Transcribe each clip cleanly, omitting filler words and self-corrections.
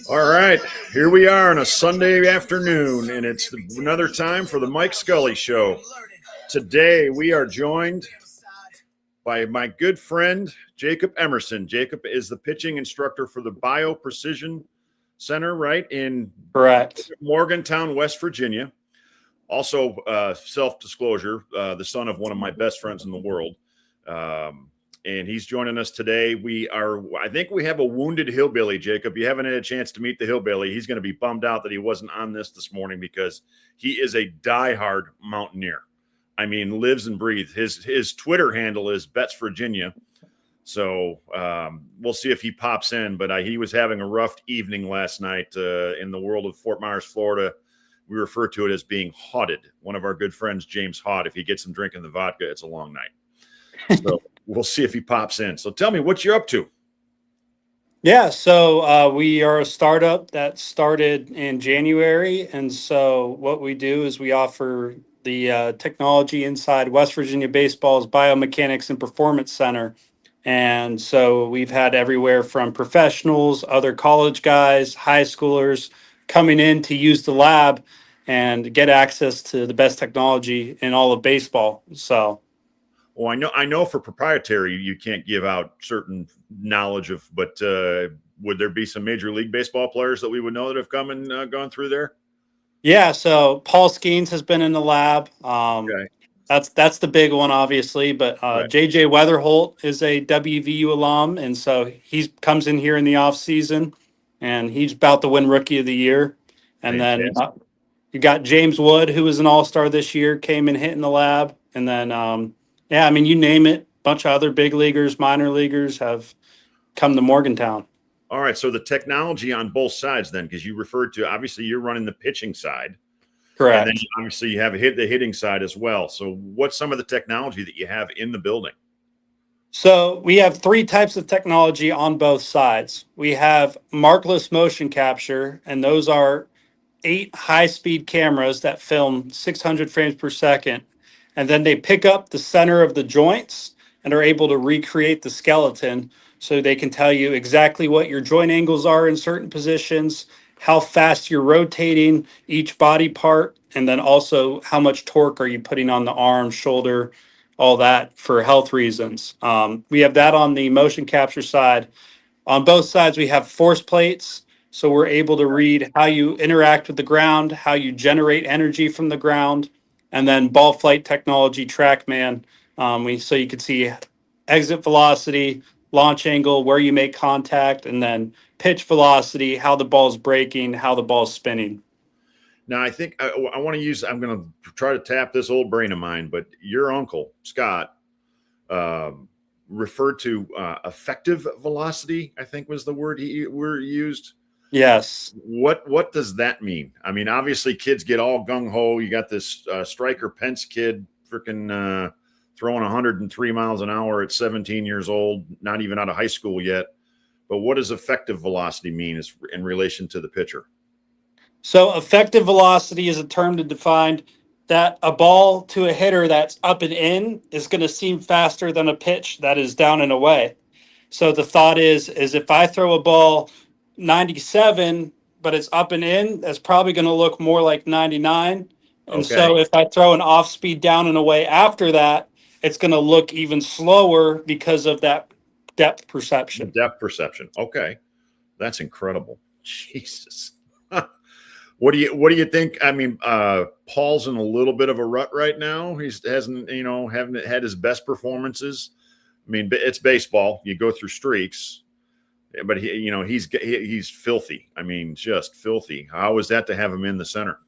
All right, here we are on a Sunday afternoon, and it's another time for the Mike Scully Show. Today, we are joined by my good friend, Jacob Emerson. Jacob is the pitching instructor for the Bio Precision Center, right, in Correct. Morgantown, West Virginia. Also, self-disclosure, the son of one of my best friends in the world. And he's joining us today. I think we have a wounded hillbilly, Jacob. You haven't had a chance to meet the hillbilly. He's going to be bummed out that he wasn't on this morning because he is a diehard mountaineer. I mean, lives and breathes. His Twitter handle is Bets Virginia. So we'll see if he pops in. But he was having a rough evening last night in the world of Fort Myers, Florida. We refer to it as being hauded. One of our good friends, James Haud, if he gets him drinking the vodka, it's a long night. So we'll see if he pops in. So tell me what you're up to. Yeah, so we are a startup that started in January. And so what we do is we offer the technology inside West Virginia Baseball's Biomechanics and Performance Center. And so we've had everywhere from professionals, other college guys, high schoolers coming in to use the lab and get access to the best technology in all of baseball. So, well, I know for proprietary, you can't give out certain knowledge of, but would there be some Major League Baseball players that we would know that have come and gone through there? Yeah. So Paul Skenes has been in the lab. Okay. That's the big one, obviously. But Right. JJ Weatherholt is a WVU alum, and so he comes in here in the off season, and he's about to win Rookie of the Year. And then you got James Wood, who was an All-Star this year, came and hit in the lab. And then, yeah, I mean, you name it. A bunch of other big leaguers, minor leaguers have come to Morgantown. All right. So the technology on both sides then, because you referred to, obviously, you're running the pitching side. Correct. And then obviously you have the hitting side as well. So what's some of the technology that you have in the building? So we have three types of technology on both sides. We have markless motion capture, and those are 8 high-speed cameras that film 600 frames per second. And then they pick up the center of the joints and are able to recreate the skeleton so they can tell you exactly what your joint angles are in certain positions, how fast you're rotating each body part, and then also how much torque are you putting on the arm, shoulder, all that for health reasons. We have that on the motion capture side. On both sides, we have force plates. So we're able to read how you interact with the ground, how you generate energy from the ground, and then ball flight technology, TrackMan. So you can see exit velocity, launch angle, where you make contact, and then pitch velocity, how the ball's breaking, how the ball's spinning. Now, I think I'm going to try to tap this old brain of mine, but your uncle, Scott, referred to effective velocity, I think was the word he used. Yes. What does that mean? I mean, obviously kids get all gung-ho. You got this Striker Pence kid freaking throwing 103 miles an hour at 17 years old, not even out of high school yet. But what does effective velocity mean in relation to the pitcher? So effective velocity is a term to define that a ball to a hitter that's up and in is going to seem faster than a pitch that is down and away. So the thought is if I throw a ball 97, but it's up and in, that's probably going to look more like 99. And so if I throw an off speed down and away after that, it's going to look even slower because of that depth perception. Depth perception. Okay. That's incredible. Jesus. What do you think? I mean, Paul's in a little bit of a rut right now. Haven't had his best performances. I mean, it's baseball. You go through streaks, but he's filthy. I mean, just filthy. How was that to have him in the center?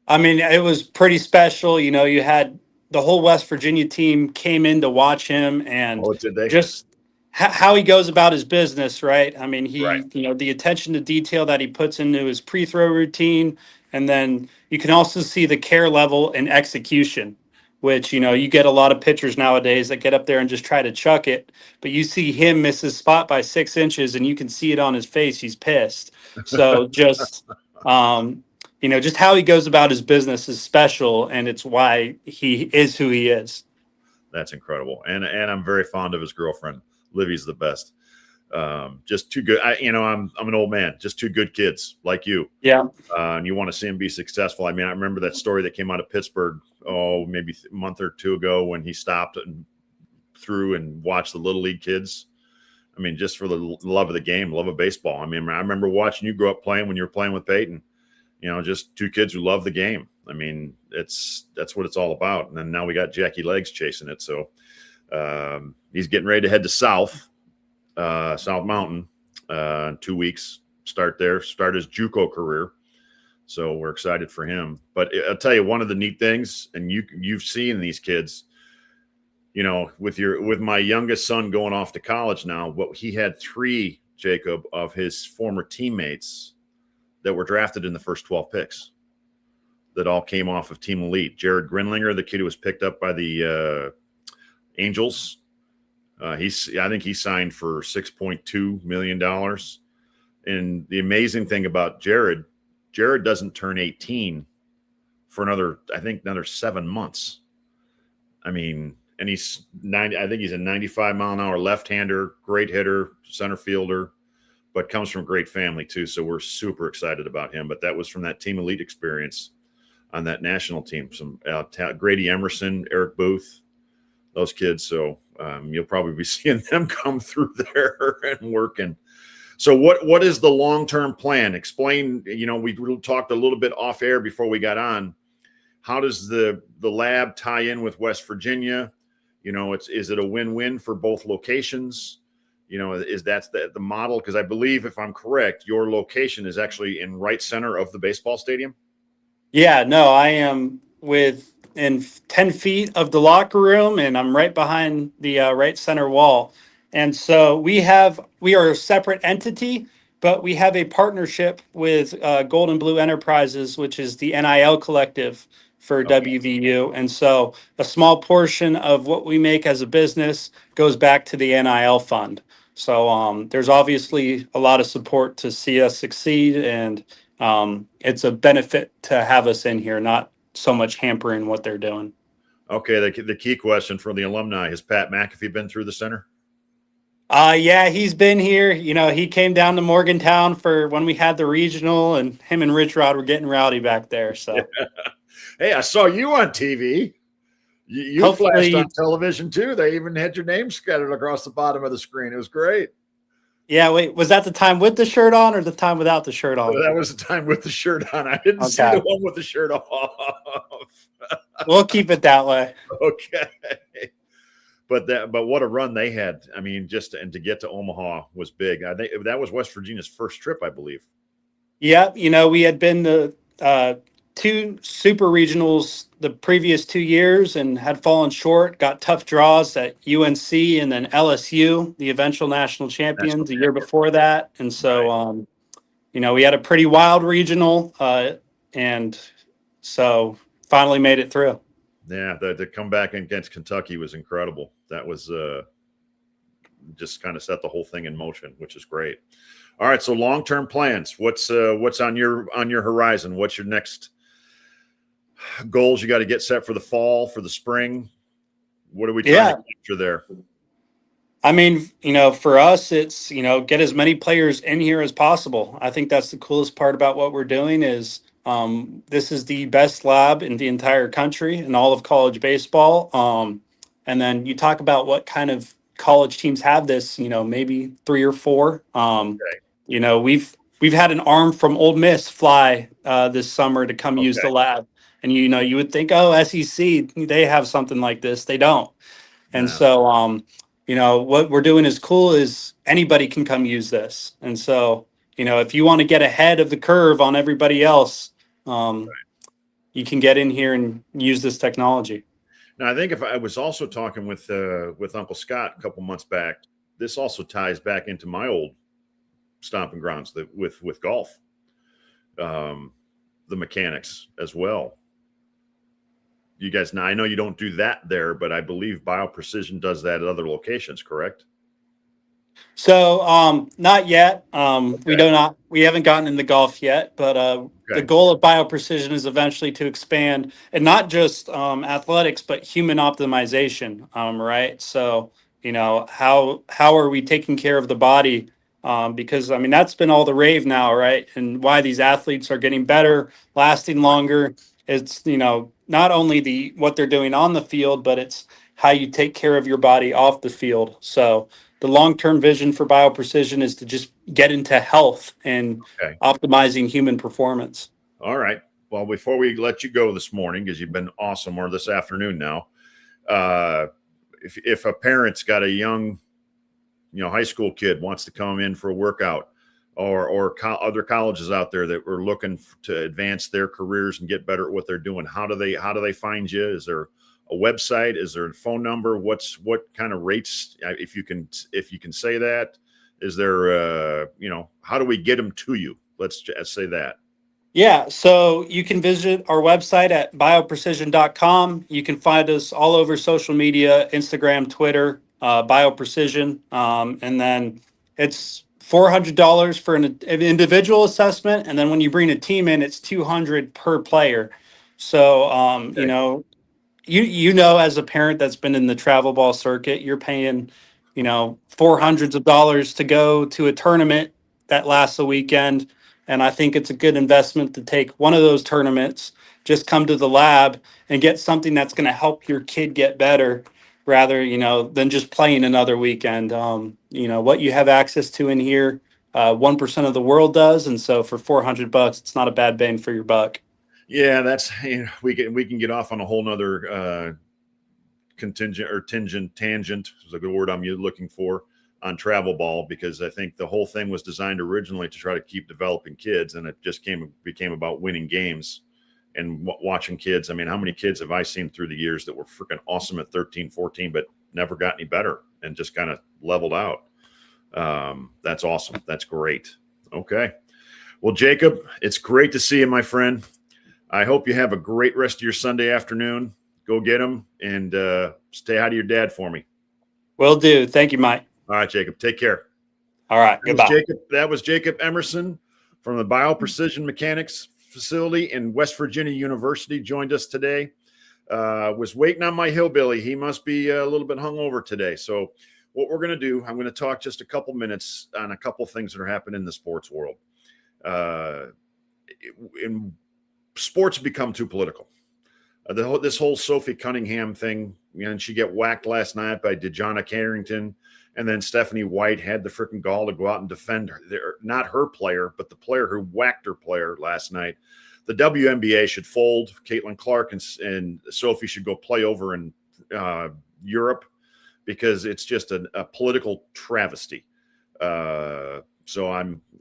I mean, it was pretty special. You had the whole West Virginia team came in to watch him, and did they? Just how he goes about his business, right? I mean, the attention to detail that he puts into his pre-throw routine, and then you can also see the care level and execution, which, you get a lot of pitchers nowadays that get up there and just try to chuck it, but you see him miss his spot by 6 inches and you can see it on his face. He's pissed. So just how he goes about his business is special, and it's why he is who he is. That's incredible. And I'm very fond of his girlfriend. Livy's the best. Just too good. I'm an old man. Just two good kids like you. Yeah. And you want to see them be successful. I mean, I remember that story that came out of Pittsburgh, maybe a month or two ago, when he stopped and threw and watched the little league kids. I mean, just for the love of the game, love of baseball. I mean, I remember watching you grow up playing when you were playing with Peyton. Just two kids who love the game. I mean, that's what it's all about. And then now we got Jackie Legs chasing it. So he's getting ready to head to South Mountain in 2 weeks. Start his JUCO career. So we're excited for him. But I'll tell you, one of the neat things, and you've seen these kids, with my youngest son going off to college now, he had 3, Jacob, of his former teammates that were drafted in the first 12 picks that all came off of Team Elite. Jared Grinlinger, the kid who was picked up by the Angels, I think he signed for $6.2 million. And the amazing thing about Jared doesn't turn 18 for another 7 months. I mean, and he's 90. I think he's a 95-mile-an-hour left-hander, great hitter, center fielder, but comes from a great family too. So we're super excited about him. But that was from that Team Elite experience on that national team. Some Grady Emerson, Eric Booth, those kids. So you'll probably be seeing them come through there and working. So what is the long-term plan? Explain. We talked a little bit off air before we got on. How does the lab tie in with West Virginia? Is it a win-win for both locations? Is that the model? Because I believe, if I'm correct, your location is actually in right center of the baseball stadium. Yeah, no, I am within 10 feet of the locker room, and I'm right behind the right center wall. And so we are a separate entity, but we have a partnership with Golden Blue Enterprises, which is the NIL collective for WVU. And so a small portion of what we make as a business goes back to the NIL fund. So there's obviously a lot of support to see us succeed, and it's a benefit to have us in here, not so much hampering what they're doing. Okay, the key question for the alumni, has Pat McAfee been through the center? Yeah, he's been here. He came down to Morgantown for when we had the regional, and him and Rich Rod were getting rowdy back there. So, yeah. Hey, I saw you on TV. You flashed on television too. They even had your name scattered across the bottom of the screen. It was great. Yeah, wait, was that the time with the shirt on or the time without the shirt on? That was the time with the shirt on. I didn't see the one with the shirt off. We'll keep it that way. Okay. But what a run they had. I mean, to get to Omaha was big. I think that was West Virginia's first trip, I believe. Yeah, we had been to 2 super regionals the previous 2 years and had fallen short, got tough draws at UNC and then LSU, the eventual national champions, the year before that. And so, we had a pretty wild regional, and so finally made it through. Yeah, the comeback against Kentucky was incredible. That was just kind of set the whole thing in motion, which is great. All right, so long-term plans. What's on your horizon? What's your next goals you got to get set for the fall, for the spring? What are we trying to capture there? I mean, for us, it's, get as many players in here as possible. I think that's the coolest part about what we're doing is this is the best lab in the entire country and all of college baseball. And then you talk about what kind of college teams have this, maybe 3 or 4. We've had an arm from Ole Miss fly this summer to come use the lab. And, you would think, SEC, they have something like this. They don't. And so, what we're doing is cool is anybody can come use this. And so, if you want to get ahead of the curve on everybody else, you can get in here and use this technology. Now, I think if I was also talking with Uncle Scott a couple months back, this also ties back into my old stomping grounds with golf, the mechanics as well. You guys, now I know you don't do that there, but I believe BioPrecision does that at other locations, correct? So, not yet. We haven't gotten into golf yet, but the goal of BioPrecision is eventually to expand and not just athletics, but human optimization. Right. So, how are we taking care of the body? Because I mean that's been all the rave now, right? And why these athletes are getting better, lasting longer. It's not only the what they're doing on the field, but it's how you take care of your body off the field. So the long-term vision for BioPrecision is to just get into health and Okay. optimizing human performance. All right. Well, before we let you go this morning, because you've been awesome, or this afternoon now, uh, if a parent's got a young, high school kid wants to come in for a workout, or other colleges out there that were looking to advance their careers and get better at what they're doing, how do they find you? Is there a website? Is there a phone number? What kind of rates? If you can say that, is there how do we get them to you? Let's just say that. Yeah, so you can visit our website at bioprecision.com. You can find us all over social media, Instagram, Twitter, BioPrecision. And then it's $400 for an individual assessment. And then when you bring a team in, it's $200 per player. So, Okay. as a parent that's been in the travel ball circuit, you're paying, four hundreds of dollars to go to a tournament that lasts a weekend. And I think it's a good investment to take one of those tournaments, just come to the lab and get something that's going to help your kid get better rather, than just playing another weekend. What you have access to in here, 1% of the world does. And so for $400, it's not a bad bang for your buck. Yeah, that's we can get off on a whole nother tangent is a good word I'm looking for on travel ball, because I think the whole thing was designed originally to try to keep developing kids, and it just became about winning games and watching kids. I mean, how many kids have I seen through the years that were freaking awesome at 13, 14, but never got any better and just kind of leveled out? That's awesome. That's great. Okay. Well, Jacob, it's great to see you, my friend. I hope you have a great rest of your Sunday afternoon. Go get them and stay out of your dad for me. Will do. Thank you, Mike. All right, Jacob. Take care. All right. Goodbye. That was Jacob Emerson from the BioPrecision Mechanics facility in West Virginia University. Joined us today. Was waiting on my hillbilly. He must be a little bit hungover today. So what we're going to do, I'm going to talk just a couple minutes on a couple things that are happening in the sports world. In sports become too political. This whole Sophie Cunningham thing, and she get whacked last night by DeJohna Carrington, and then Stephanie White had the freaking gall to go out and defend her. Not her player, but the player who whacked her player last night. The WNBA should fold. Caitlin Clark and Sophie should go play over in Europe, because it's just a political travesty. So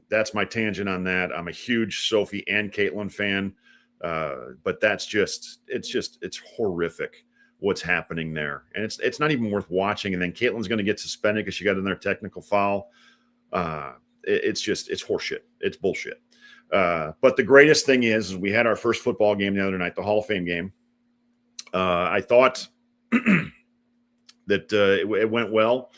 that's my tangent on that. I'm a huge Sophie and Caitlin fan. But it's horrific what's happening there. And it's not even worth watching. And then Caitlin's going to get suspended because she got another technical foul. It's horseshit. It's bullshit. But the greatest thing is we had our first football game the other night, the Hall of Fame game. I thought that it went well.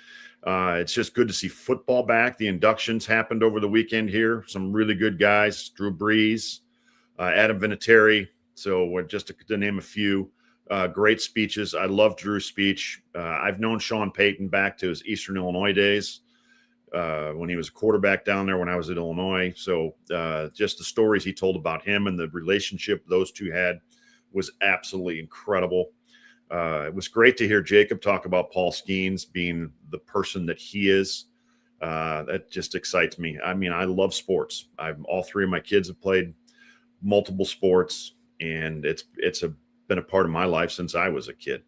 It's just good to see football back. The inductions happened over the weekend here. Some really good guys, Drew Brees, Adam Vinatieri. So just to name a few, great speeches. I love Drew's speech. I've known Sean Payton back to his Eastern Illinois days when he was a quarterback down there when I was at Illinois. So just the stories he told about him and the relationship those two had was absolutely incredible. It was great to hear Jacob talk about Paul Skenes being the person that he is. That just excites me. I mean, I love sports. All three of my kids have played multiple sports, and it's been a part of my life since I was a kid.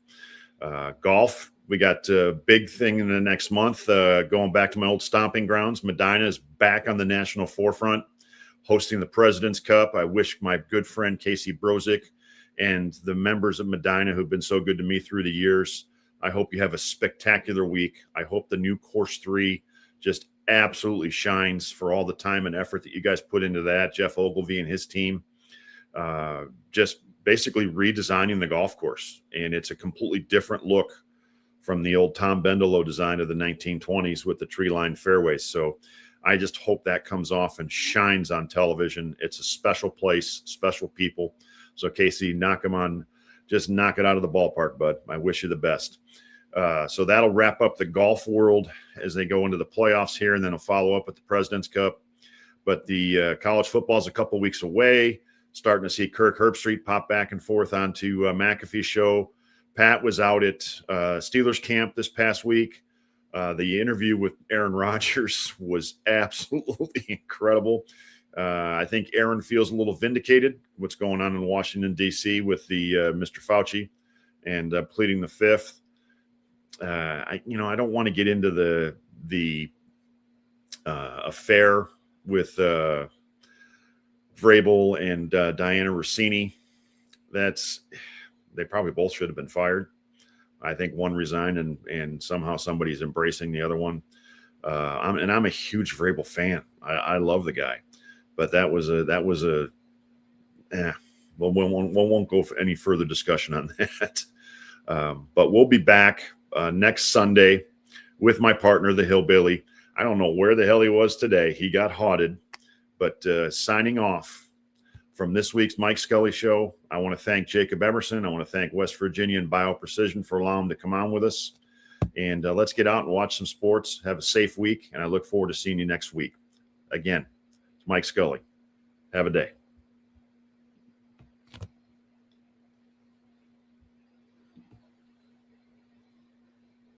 Golf, we got a big thing in the next month, going back to my old stomping grounds. Medina is back on the national forefront, hosting the President's Cup. I wish my good friend Casey Brozick and the members of Medina who've been so good to me through the years, I hope you have a spectacular week. I hope the new Course 3 just absolutely shines for all the time and effort that you guys put into that. Jeff Ogilvy and his team, just basically redesigning the golf course. And it's a completely different look from the old Tom Bendelow design of the 1920s with the tree-lined fairways. So I just hope that comes off and shines on television. It's a special place, special people. So Casey, just knock it out of the ballpark, bud. I wish you the best. So that'll wrap up the golf world as they go into the playoffs here, and then it'll follow up with the President's Cup. But the college football is a couple weeks away. Starting to see Kirk Herbstreit pop back and forth onto McAfee's show. Pat was out at Steelers camp this past week. The interview with Aaron Rodgers was absolutely incredible. I think Aaron feels a little vindicated what's going on in Washington, D.C. with the Mr. Fauci and pleading the fifth. I don't want to get into the affair with Vrabel and Diana Rossini. They probably both should have been fired. I think one resigned and somehow somebody's embracing the other one. I'm a huge Vrabel fan. I love the guy, but we won't go for any further discussion on that. But we'll be back next Sunday with my partner, the Hillbilly. I don't know where the hell he was today. He got haunted, but signing off from this week's Mike Scully show. I want to thank Jacob Emerson. I want to thank West Virginia and BioPrecision for allowing him to come on with us. And let's get out and watch some sports. Have a safe week, and I look forward to seeing you next week. Again, it's Mike Scully. Have a day.